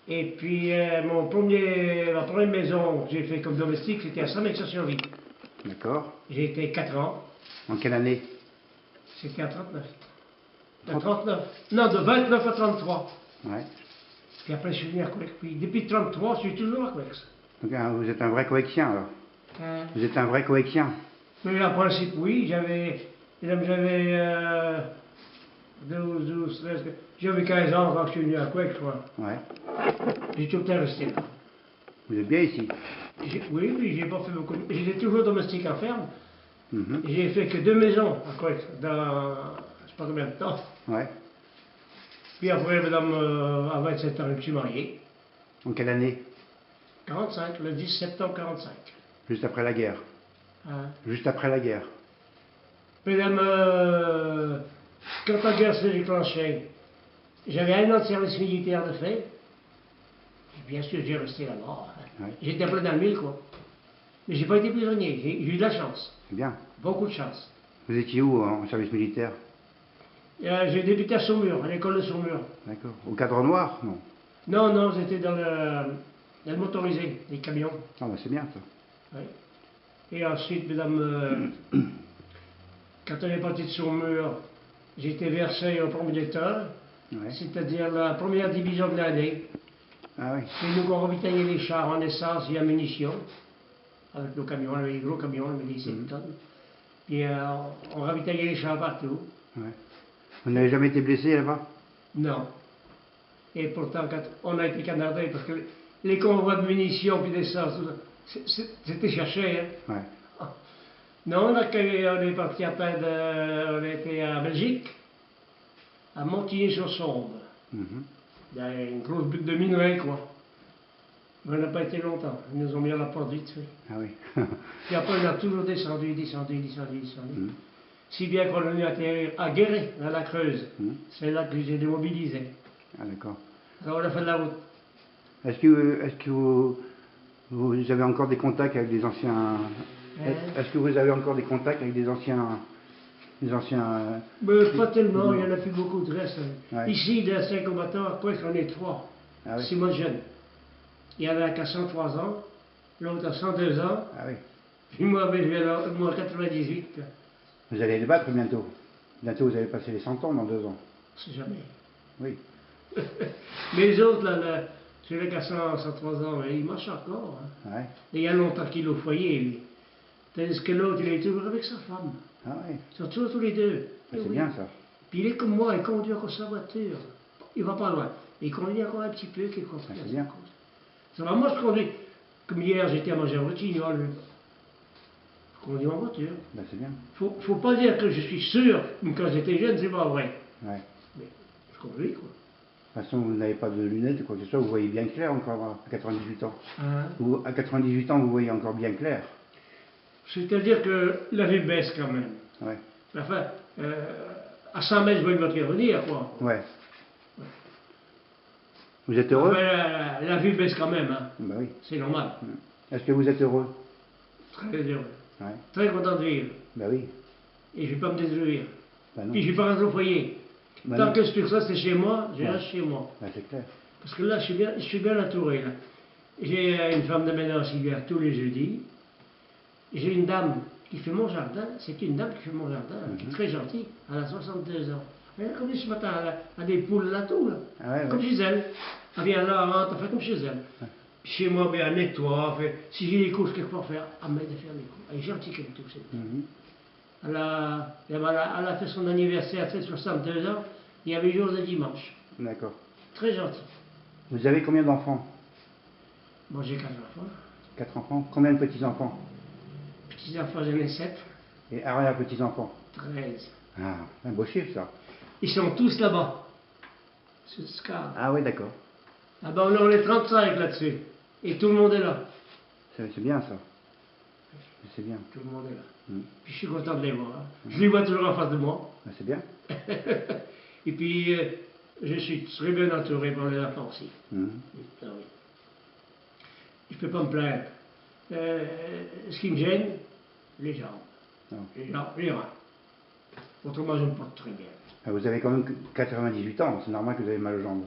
Et puis, ma première maison que j'ai fait comme domestique, c'était à Saint-Maix-sur-Ville. D'accord. J'ai été 4 ans. En quelle année? C'était en 39. De 39. Non, de 29 à 33. Ouais. Puis après, je suis venu à Quebec. Puis depuis 33, je suis toujours à Quebec. Donc vous êtes un vrai Québécois alors. Hein? Vous êtes un vrai Québécois. Mais en principe, oui, j'avais 12, 13, j'avais 15 ans quand je suis venu à Quebec, je crois. Ouais. J'ai tout le temps resté là. Vous êtes bien ici. Oui, j'ai pas fait beaucoup. J'étais toujours domestique en ferme. Mhm. J'ai fait que 2 maisons à Quebec, dans je sais pas combien de temps. Ouais. Puis après, madame, à 27 ans, je me suis marié. En quelle année? 45, le 10 septembre 45. Juste après la guerre. Hein? Juste après la guerre. Mesdames, quand la guerre s'est déclenchée, j'avais 1 an de service militaire de fait. Bien sûr, j'ai resté là-bas. Ouais. J'étais un peu dans le mille, quoi. Mais j'ai pas été prisonnier, j'ai eu de la chance. C'est bien. Beaucoup de chance. Vous étiez où en service militaire? J'ai débuté à Saumur, à l'école de Saumur. D'accord. Au cadre noir? Non. Non, j'étais dans le motorisé, les camions. Ah bah c'est bien ça. Oui. Et ensuite, mesdames, quand on est parti de Saumur, j'ai été versé au premier état, Ouais. c'est-à-dire la première division de l'année. Ah oui. C'est nous qu'on ravitaillait les chars en essence et en munitions. Avec nos camions, on avait des gros camions, on avait des 7 tonnes. Puis on ravitaillait les chars partout. Ouais. Vous n'avez jamais été blessé là-bas? Non. Et pourtant, quand on a été canardés, parce que les convois de munitions puis d'essence, tout ça, c'était cherché. Hein. Ouais. Non, on est parti après on était à Belgique, à Montigny-sur-Sombre. Mhm. Dans une grosse butte de minerais, quoi. Mais on n'a pas été longtemps. Ils nous ont mis à la porte vite fait. Ah oui. Puis après, on a toujours descendu. Mhm. Si bien qu'on est venu atterrir à Guéret, dans la Creuse. Mhm. C'est là que j'ai démobilisé. Ah d'accord. Alors on a fait de la route. Est-ce que vous avez encore des contacts avec des anciens... Est-ce que vous avez encore des contacts avec des anciens... Mais pas tellement, il n'y en a plus beaucoup de reste. Ouais. Ici, des anciens combattants, après, on est 3. Ah oui. C'est moi jeune. Il y en a qui a 103 ans, l'autre a 102 ans, Ah oui. puis moi, ben, je viens là, moi 98. Vous allez les battre bientôt. Bientôt vous allez passer les 100 ans dans 2 ans. On sait jamais. Oui. Mais les autres, là, celui qui a 103 ans, il marche encore. Hein. Ouais. Et il y a longtemps qu'il est au foyer, lui. Tandis que l'autre, il est toujours avec sa femme. Ah oui. Ils sont toujours tous les deux. Ah, Et c'est oui. bien ça. Puis il est comme moi, il conduit encore sa voiture. Il va pas loin. Il conduit encore un petit peu, qu'il conduit. Ah, c'est bien. Ça va, moi je conduis. Comme hier, j'étais à manger en Rotignol. Je conduis en voiture. Ben, c'est bien. Faut pas dire que je suis sûr, mais quand j'étais jeune, c'est pas vrai. Ouais. Mais je conduis, quoi. De toute façon, vous n'avez pas de lunettes ou quoi que ce soit, vous voyez bien clair encore à 98 ans. Hein? À 98 ans, vous voyez encore bien clair. C'est-à-dire que la vie baisse quand même. Ouais. Enfin, à 100 mètres, je vois une voiture venir, quoi. Ouais. Vous êtes heureux? Enfin, la vie baisse quand même, hein. Ben oui. C'est normal. Est-ce que vous êtes heureux? Très heureux. Ouais. Très content de vivre. Ben oui. Et je ne vais pas me détruire. Ben non. Puis je ne vais pas rentrer au foyer. Ben Tant non. que c'est ça, c'est chez moi, je Ouais. reste chez moi. Ben c'est clair. Parce que là, je suis bien entouré. Là. J'ai une femme de ménage qui vient tous les jeudis. J'ai une dame qui fait mon jardin. C'est une dame qui fait mon jardin, qui est très gentille. Elle a 62 ans. Elle est comme ce matin, elle a des poules là, tout. Là. Ah ouais, Comme ouais. chez elle. Elle vient là, elle rentre, elle fait comme chez elle. Ouais. Chez moi, ben, elle nettoie. Elle fait, si j'ai des couches quelque part à faire, elle m'aide à faire les couches. Elle est gentille comme tout. Mhm. Elle a fait son anniversaire, elle a fait 62 ans. Il y avait jour de dimanche. D'accord. Très gentil. Vous avez combien d'enfants? Moi, j'ai 4 enfants. 4 enfants? Combien de petits-enfants? Petits-enfants, j'en ai 7. Et arrière-petits-enfants? 13. Ah, un beau chiffre ça. Ils sont tous là-bas. Sur ce cas. Ah oui, d'accord. Ah ben, on est 35 là-dessus. Et tout le monde est là. C'est bien ça. C'est bien. Tout le monde est là. Mm. Puis je suis content de les voir. Je les vois toujours en face de moi. Ben, c'est bien. Et puis, je suis très bien entouré par les enfants aussi. Mhm. Ah oui. Je ne peux pas me plaindre. Ce qui me gêne, les jambes. Non. Les reins. Autrement, je me porte très bien. Ah, vous avez quand même 98 ans, c'est normal que vous avez mal aux jambes.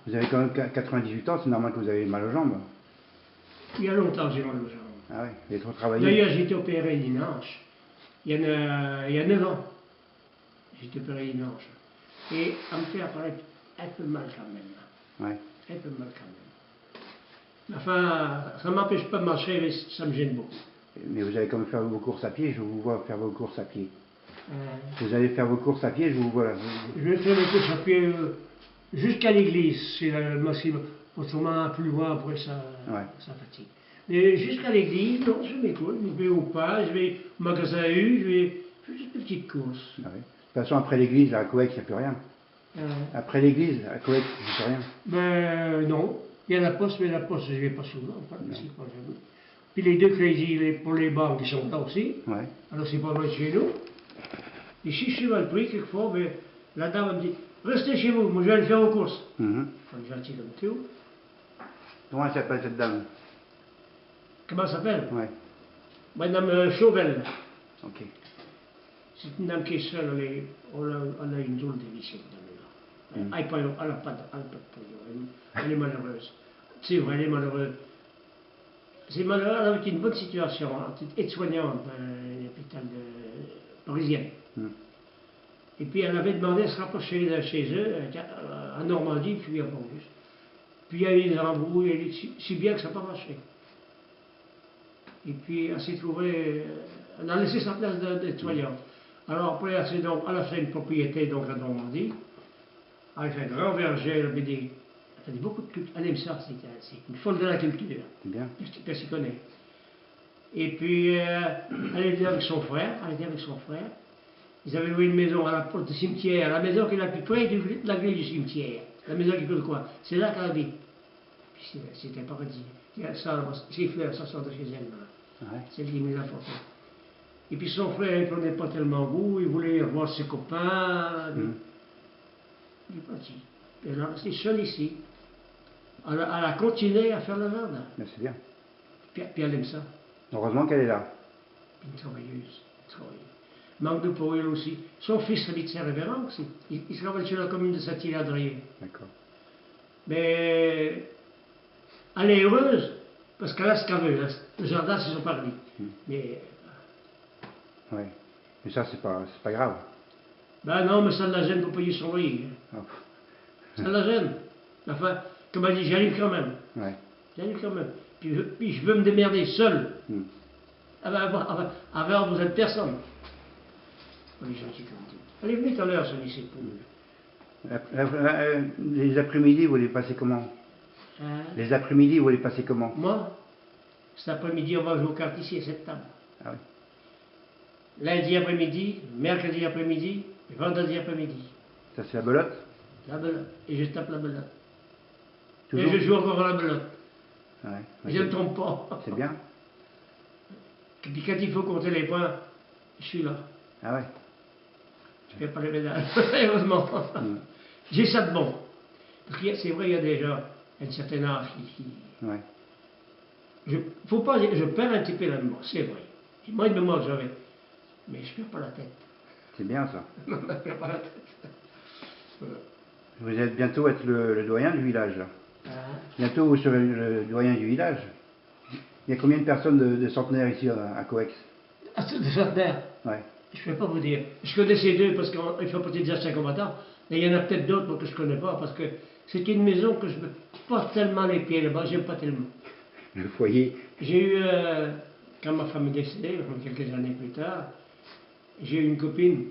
Vous avez quand même 98 ans, c'est normal que vous avez mal aux jambes. Il y a longtemps que j'ai mal aux jambes. Ah oui, vous avez trop travaillé. D'ailleurs, j'ai été opéré d'une hanche. Il y a 9 ans. J'ai été opéré d'une hanche. Et ça me fait apparaître un peu mal quand même. Ouais. Un peu mal quand même. Enfin, ça ne m'empêche pas de marcher, mais ça me gêne beaucoup. Mais vous allez quand même faire vos courses à pied, je vous vois faire vos courses à pied. Euh, Vous allez faire vos courses à pied, je vous vois là. je vais faire les courses à pied jusqu'à l'église, c'est le maximum. Autrement, plus loin, après ça fatigue. Mais jusqu'à l'église, non, je m'écoute, je vais au pas, je vais au magasin U, je vais juste des petites courses. Ah oui. De toute façon, après l'église, à Coex, il n'y a plus rien. Après l'église, à Coex, il n'y a plus rien. Ben non, il y a la poste, mais la poste, je ne vais pas souvent, pas jamais. Puis les deux crédits pour les banques, ils sont là aussi. Ouais. Alors c'est pas loin de chez nous. Ici, je suis mal pris, quelquefois, mais la dame me dit, restez chez vous, moi je vais aller faire vos courses. Mhm. Comme gentil comme tout. Comment elle s'appelle cette dame? Comment ça s'appelle? Ouais. Madame Chauvel. Ok. C'est une dame qui est seule, elle a une drôle de vie, cette dame-là. Mm. Elle n'a pas de pognon, elle est malheureuse. C'est vrai, elle est malheureuse. C'est malheureux, elle avait une bonne situation, elle était aide-soignante dans l'hôpital parisien. Mm. Et puis elle avait demandé à se rapprocher de chez eux, en Normandie, puis il n'y a pas eu. Puis il y a eu des embrouilles, si bien que ça n'a pas marché. Et puis elle s'est trouvée, elle a laissé sa place d'aide-soignante. Alors après, elle a fait une propriété donc à Normandie. Elle a fait un grand verger, elle a fait beaucoup de culture. Elle aime ça, c'est une folle de la culture. C'est bien. Qu'elle s'y connaît. Et puis, elle était avec son frère, Ils avaient loué une maison à la porte du cimetière, la maison qui est la plus près de la grille du cimetière. La maison qui peut le coin. C'est là qu'elle habite. Puis c'était un paradis. Ses fleurs, ça sort de chez elle. Ouais. C'est lui qui me l'a apporté. Et puis son frère, il ne prenait pas tellement goût, il voulait revoir ses copains. Mm. Il est parti. Et elle est restée seule ici. Elle a continué à faire le jardin. Mais c'est bien. Puis elle aime ça. Heureusement qu'elle est là. Une travailleuse. Manque de pour elle aussi. Son fils habite Saint-Révérend aussi. Il travaille sur la commune de Saint-Hilaire-Adrien. D'accord. Mais elle est heureuse parce qu'elle a ce qu'elle veut. Le jardin, c'est son paradis. Mm. Mais Ouais. Mais ça, c'est pas grave. ben non, mais ça la gêne pour payer son loyer. Oh. Ça la gêne. Enfin, comme elle dit, j'arrive quand même. Ouais. J'arrive quand même. Puis je veux me démerder seul. Mm. Avant, vous êtes personne. Elle est gentille comme tout. Elle est venue tout à l'heure, son lycée pour nous. Les après-midi, vous les passez comment? Hein? Les après-midi, vous les passez comment? Moi, cet après-midi, on va jouer aux cartes ici à cette table. Ah oui. Lundi après-midi, mercredi après-midi, et vendredi après-midi. Ça, c'est la belote? La belote. Et je tape la belote. Toujours? Et je joue encore à la belote. Ouais. Et je ne me trompe pas. C'est bien. Puis quand il faut compter les points, je suis là. Ah ouais. Je ne fais pas les médailles, heureusement. Mm. J'ai ça de bon. Parce que c'est vrai, il y a des gens à un certain âge qui... Ouais. Faut pas, je perds un petit peu la mémoire, c'est vrai. J'ai moins de mémoire que j'avais. Mais je ne perds pas la tête. C'est bien ça. Non, je ne perds pas la tête. Voilà. Vous allez bientôt être le doyen du village, là. Hein? Bientôt, vous serez le doyen du village. Il y a combien de personnes de centenaires ici à Coex? Ah, c'est des centenaires. Ouais. Je ne peux pas vous dire. Je connais ces deux parce qu'ils font partie des anciens combattants. Et il y en a peut-être d'autres que je ne connais pas parce que c'est une maison que je ne pas tellement les pieds là-bas, j'aime pas tellement. Le foyer. J'ai eu, quand ma femme est décédée, quelques années plus tard, j'ai eu une copine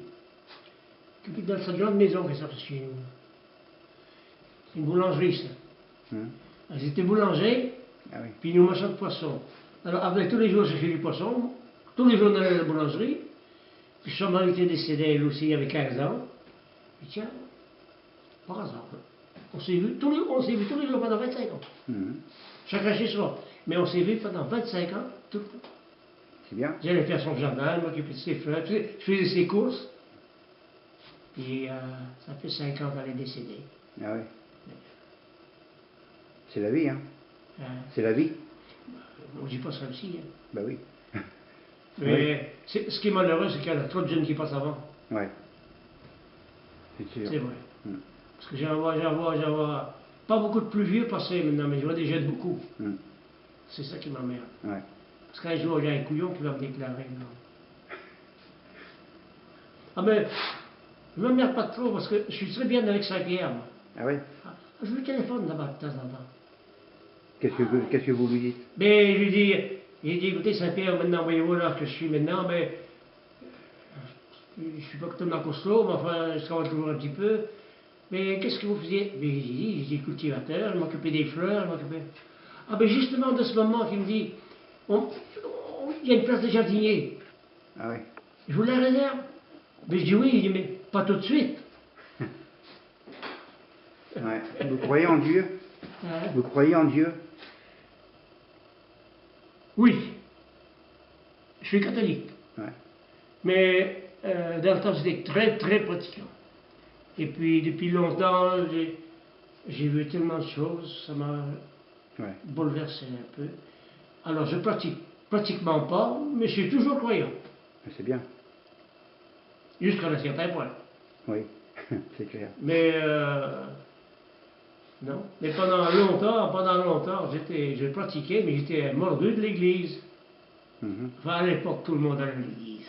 dans cette grande maison qui est sortie chez nous. C'est une boulangerie, ça. Elles étaient boulangers, Ah oui. puis nous marchands de poissons. Alors, avec tous les jours, j'ai fait du poisson, tous les jours, on allait à la boulangerie. Puis son mari était décédé, elle aussi, il y avait 15 ans. Et tiens, par hasard, on s'est vu tous les jours pendant 25 ans. Mhm. Chacun chez soi. Mais on s'est vu pendant 25 ans, tout le temps. C'est bien. J'allais faire son jardin, je m'occupais de ses fleurs, je faisais ses courses. Puis ça fait 5 ans qu'elle est décédée. Ah oui. C'est la vie, hein. Hein? C'est la vie. On dit pas ça aussi. Hein. Bah oui. Mais ce qui est malheureux, c'est qu'il y a trop de jeunes qui passent avant. Ouais. C'est sûr. C'est vrai. Mm. Parce que j'en vois pas beaucoup de plus vieux passer maintenant, mais je vois des jeunes beaucoup. C'est ça qui m'emmerde. Ouais. Parce qu'un jour, il y a un couillon qui va me déclarer. Non. Ah mais, je m'emmerde pas trop parce que je suis très bien avec Saint-Pierre. Ah oui? Je lui téléphone là-bas de temps en temps. Qu'est-ce que vous lui dites? Mais je lui dis, écoutez Saint-Pierre, maintenant, voyez-vous là que je suis maintenant, mais je suis pas totalement costaud, mais enfin, je travaille toujours un petit peu. Mais qu'est-ce que vous faisiez? Mais j'étais cultivateur, je m'occupais des fleurs, je m'occupais... Ah ben justement, de ce moment qu'il me dit, il y a une place de jardinier. Ah oui? Je vous la réserve. Mais je dis oui, il dit, mais pas tout de suite. Ouais. Vous croyez en Dieu? Hein? Vous croyez en Dieu? Oui. Je suis catholique. Ouais. Mais dans le temps, j'étais très, très pratiquant. Et puis, depuis longtemps, j'ai vu tellement de choses, ça m'a bouleversé un peu. Alors, je pratique pratiquement pas, mais je suis toujours croyant. C'est bien. Jusqu'à un certain point. Oui, c'est clair. Mais, non. Mais pendant longtemps, je pratiquais, mais j'étais un mordu de l'église. Enfin, à l'époque, tout le monde allait à l'église.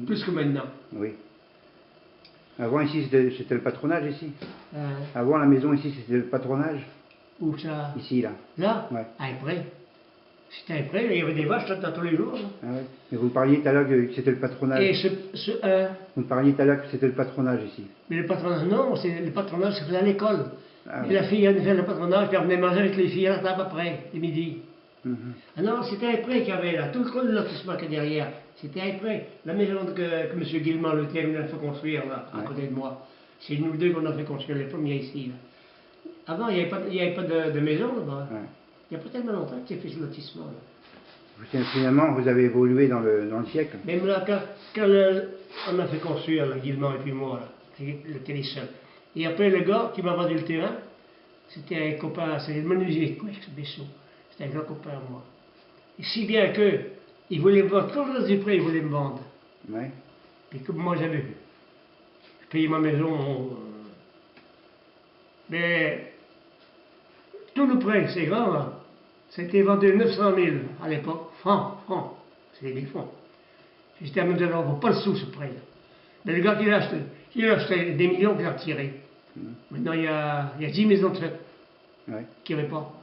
Plus que maintenant. Oui. Avant, ici, c'était le patronage, ici. Avant, la maison, ici, c'était le patronage. Où ça? Ici, là. Là? Ouais. Après. C'était après, il y avait des vaches là tous les jours. Ah ouais. Mais vous parliez tout à l'heure que c'était le patronage. Et Vous parliez tout à l'heure que c'était le patronage, ici. Mais le patronage, non, le patronage, c'est à l'école. Ah, et la fille, elle fait le patronage, puis elle venait manger avec les filles à la table après, le midi. Ah non, c'était après qu'il y avait là, tout le lotissement qu'il y a derrière. C'était après. La maison que M. Guillemont, le terme, a fait construire là, à côté de moi. C'est nous deux qu'on a fait construire les premiers ici. Là. Avant, il n'y avait pas de maison là-bas. Il n'y a pas tellement longtemps que tu as fait ce lotissement. Là. Finalement, vous avez évolué dans le siècle. Même là, quand on a fait construire, là, Guillemont et puis moi, le les seuls. Et après, le gars qui m'a vendu le terrain, c'était un copain, c'est le menuisier, quoi, Bessot. C'était un grand copain à moi. Et si bien que, il voulait me vendre, quand je reste du prêt, il voulait me vendre. Ouais. Et comme moi, j'avais payé ma maison. Mais tout le prêt, c'est grand, là. C'était vendu 900 000 à l'époque, francs. C'est des fonds. J'étais à me dire, on ne pas le sou, ce prêt-là. Mais le gars qui l'a acheté des millions qu'il a retirés. Maintenant, il y a 10 maisons de fait qui n'avaient pas.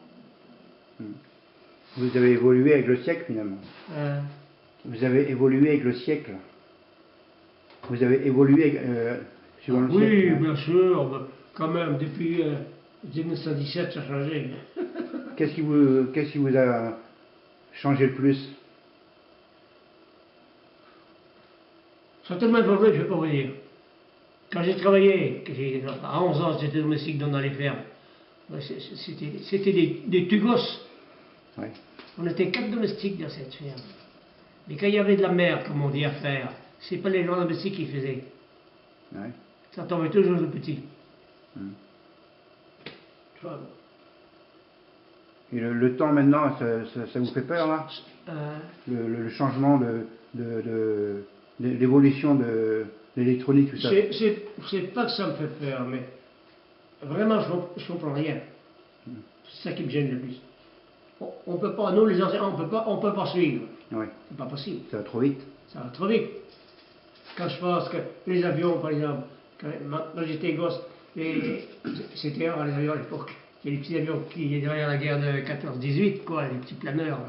Vous avez évolué avec le siècle, finalement. Vous avez évolué avec le siècle. Vous avez évolué suivant le siècle. Oui, bien sûr. Quand même, depuis 1917, ça a changé. Qu'est-ce qui vous a changé le plus? C'est tellement important que je ne vais pas vous dire. Quand j'ai travaillé, à 11 ans, j'étais domestique dans les fermes. C'était des tugos. Ouais. On était 4 domestiques dans cette ferme. Mais quand il y avait de la merde, comme on dit, à faire, c'est pas les gens domestiques qui faisaient. Ouais. Ça tombait toujours de petit. Tu vois. Et le temps maintenant, ça vous fait peur là? Le changement de l'évolution de l'électronique, tout ça. C'est pas que ça me fait peur, mais vraiment je comprends rien. C'est ça qui me gêne le plus. On peut pas, nous les anciens, on peut pas suivre. Ouais. C'est pas possible. Ça va trop vite. Ça va trop vite. Quand je pense que les avions, par exemple, quand j'étais gosse, c'était rare les avions à l'époque. Il y a les petits avions qui, derrière la guerre de 14-18, quoi, les petits planeurs.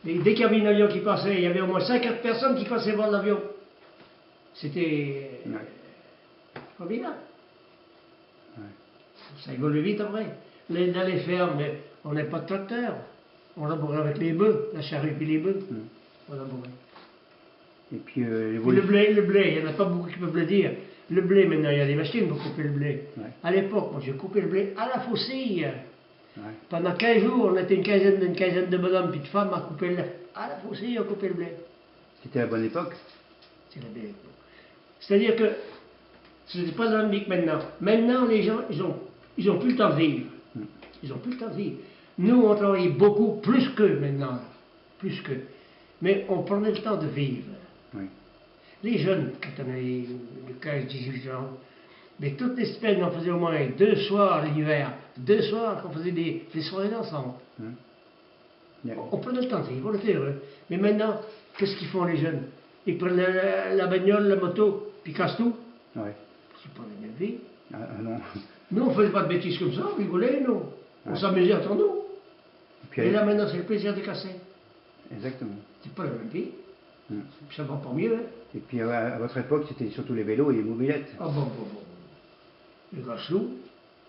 Et dès qu'il y avait un avion qui passait, il y avait au moins 50 personnes qui passaient voir l'avion. C'était formidable. Ça évolue vite après. Dans les fermes, on n'a pas de tracteur. On labourait avec les bœufs, la charrue et les bœufs. On labourait. Et puis le blé, il n'y en a pas beaucoup qui peuvent le dire. Le blé, maintenant, il y a des machines pour couper le blé. À l'époque, moi, j'ai coupé le blé à la faucille. Pendant 15 jours, on était une quinzaine de bonhommes puis de femmes à couper à la faucille, à couper le blé. C'était la bonne époque? C'est la belle époque. C'est-à-dire que ce n'est pas dynamique maintenant. Maintenant, les gens, ils ont plus le temps de vivre. Ils ont plus le temps de vivre. Nous, on travaillait beaucoup, plus qu'eux maintenant. Plus qu'eux. Mais on prenait le temps de vivre. Les jeunes, quand on avait 15-18 ans, Mais toutes les semaines, on faisait au moins 2 soirs l'hiver. 2 soirs qu'on faisait des soirées ensemble. On prenait le temps, on était heureux. Mais maintenant, qu'est-ce qu'ils font les jeunes? Ils prennent la bagnole, la moto, puis ils cassent tout. Ouais. C'est pas la même vie. Non. Nous, on faisait pas de bêtises comme ça, on rigolait, nous. On s'amusait entre nous. Et là, maintenant, c'est le plaisir de casser. Exactement. C'est pas la même vie. Ça va pas mieux, hein. Et puis à votre époque, c'était surtout les vélos et les mobilettes. Ah bon. Les gars-loups,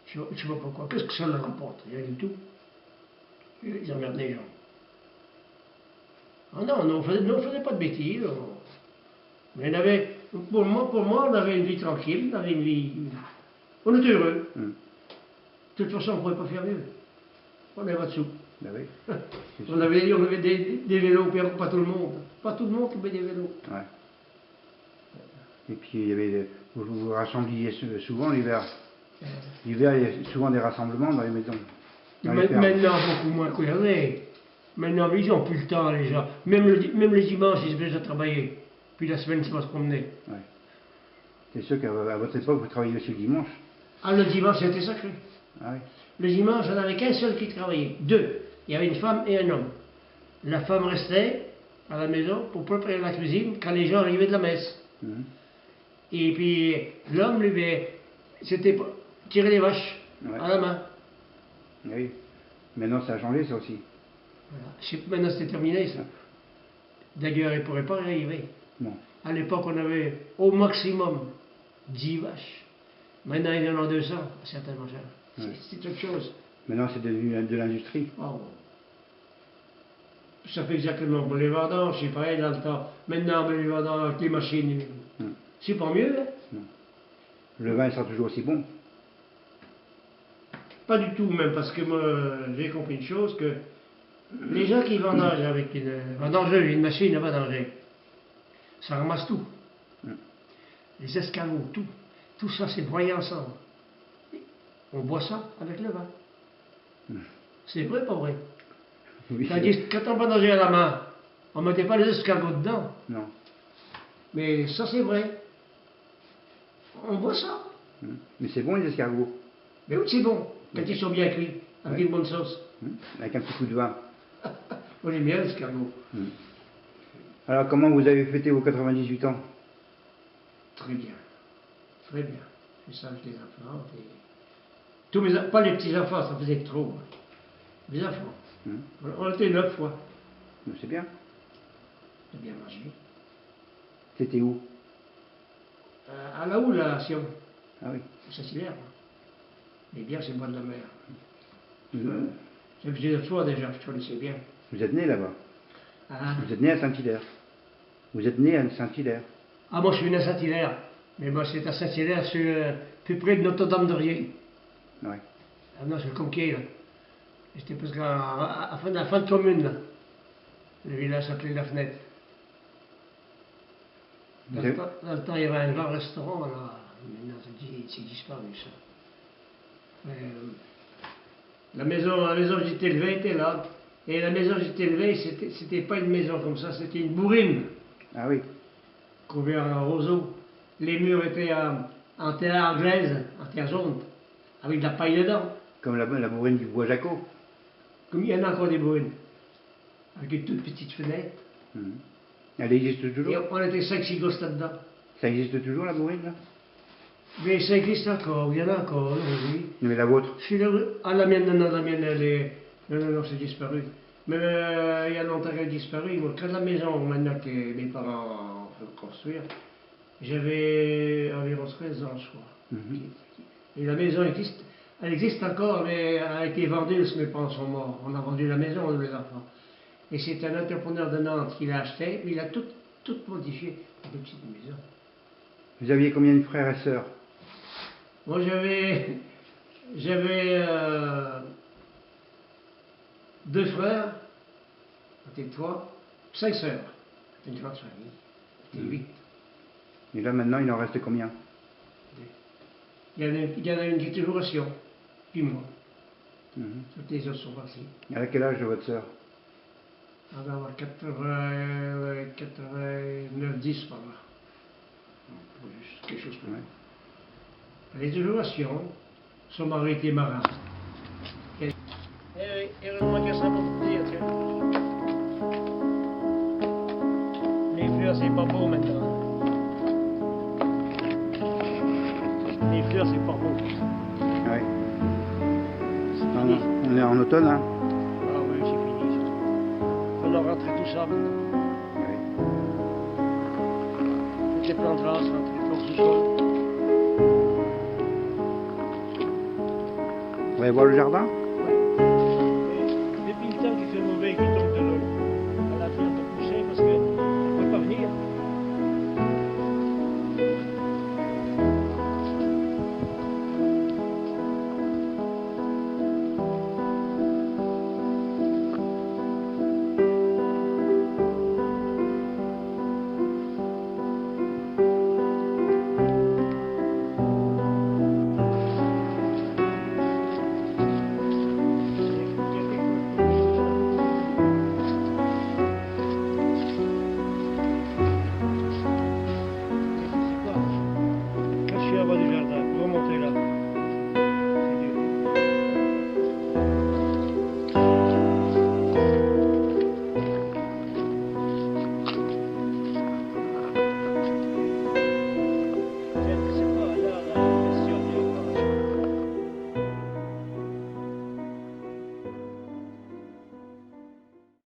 je sais pas pourquoi. Qu'est-ce que ça leur rapporte? Rien du tout. Ils emmerdent les gens. Ah non, on faisait pas de bêtises. Mais pour moi, on avait une vie tranquille, on avait une vie. On était heureux. De toute façon, on ne pouvait pas faire mieux. On n'avait pas de sous. Ben oui. On avait des vélos, puis pas tout le monde. Pas tout le monde qui avait des vélos. Ouais. Et puis il y avait vous vous rassembliez souvent l'hiver. L'hiver, il y a souvent des rassemblements dans les maisons. Maintenant, beaucoup moins qu'il y avait. Maintenant, ils n'ont plus le temps, les gens. Même les dimanches, ils se mettent à travailler. Puis la semaine, c'est pas se promener. Ouais. C'est sûr qu'à votre époque, vous travailliez aussi le dimanche. Ah, le dimanche, c'était sacré. Ah oui. Le dimanche, on n'avait qu'un seul qui travaillait. 2. Il y avait une femme et un homme. La femme restait à la maison pour préparer la cuisine quand les gens arrivaient de la messe. Et puis l'homme, lui, c'était tirer les vaches à la main. Oui. Maintenant, ça a changé, ça aussi. Voilà. Maintenant, c'est terminé, ça. D'ailleurs, il ne pourrait pas y arriver. Non. À l'époque, on avait au maximum 10 vaches. Maintenant, il y en a 200, certainement. C'est autre chose. Maintenant, c'est devenu de l'industrie. Oh. Ça fait exactement pour les vendanges, c'est pareil dans le temps. Maintenant, on met les vendanges avec les machines. C'est pas mieux, hein? Non. Le vin sera toujours aussi bon. Pas du tout, même, parce que moi, j'ai compris une chose, que les gens qui vendangent avec une machine à vendanger, ça ramasse tout. Les escabeaux, tout. Tout ça, c'est broyé ensemble. On boit ça avec le vin. C'est vrai, pas vrai? Oui, tandis que quand on vendangeait à la main, on ne mettait pas les escargots dedans. Non. Mais ça, c'est vrai. On boit ça. Mais c'est bon, les escargots. Mais oui, c'est bon, quand ils sont bien cuits, avec une bonne sauce. Avec un petit coup de vin. Moi, j'aime bien l'escargot. Alors, comment vous avez fêté vos 98 ans? Très bien. Très bien. J'ai ça avec les enfants. Pas les petits-enfants, ça faisait trop. Les enfants. On était 9 fois. C'est bien. On a bien mangé. C'était où? À la houle, à Sion. Ah oui. C'est Saint-Hilaire. Les bières, c'est le bois de la mer. J'ai visité 9 fois déjà, je connaissais bien. Vous êtes né là-bas? Vous êtes né à Saint-Hilaire? Vous êtes né à Saint-Hilaire? Ah, moi, je suis né à Saint-Hilaire. Mais moi, c'est à Saint-Hilaire, c'est plus près de Notre-Dame-de-Riez. Oui. Ah non, c'est le Conquier, là. J'étais presque à la fin de commune, là. Le village s'appelait La Fenêtre. Dans le temps, il y avait un grand restaurant, là. Maintenant, c'est disparu, ça. La maison où j'étais élevé était là. Et la maison où j'étais élevé, c'était pas une maison comme ça, c'était une bourrine. Ah oui. Couvert en roseau. Les murs étaient en terre anglaise, en terre jaune, avec de la paille dedans. Comme la bourrine du bois Jacot. Comme il y en a encore des bourrines, avec une toute petite fenêtre. Elle existe toujours? Et on était 5-6 gosses là-dedans. Ça existe toujours, la bourrine, là? Mais ça existe encore, il y en a encore, oui. Mais la vôtre? La mienne, non, la mienne, non, c'est disparu. Mais il y a longtemps qu'elle a disparu. Moi, quand la maison, maintenant que mes parents ont fait construire, j'avais environ 13 ans, je crois. Et la maison existe, elle existe encore, mais elle a été vendue parce que mes parents sont morts. On a vendu la maison, les enfants. Et c'est un entrepreneur de Nantes qui l'a acheté, mais il a tout modifié pour une petite maison. Vous aviez combien de frères et sœurs? Moi, j'avais 2 frères, c'était 3, 5 sœurs. C'était une grande famille. C'était 8. Et là, maintenant, il en reste combien? Il y en a une qui est toujours à Sion, puis moi. Toutes les autres sont partis. À quel âge de votre sœur? On va avoir 89, 10 par là. Quelque chose comme ça. Elle est toujours à Sion. Son mari était marin. Et heureusement qu'il y a ça pour te dire, tiens. Les fleurs, c'est pas beau maintenant. Les fleurs, c'est pas beau. Ouais. C'est fini. On est en automne, hein. Ah oui, c'est fini. On a rentré tout ça maintenant. Ouais. Toutes les plantes là, sont rentrées dans ce sol. On va aller voir le jardin.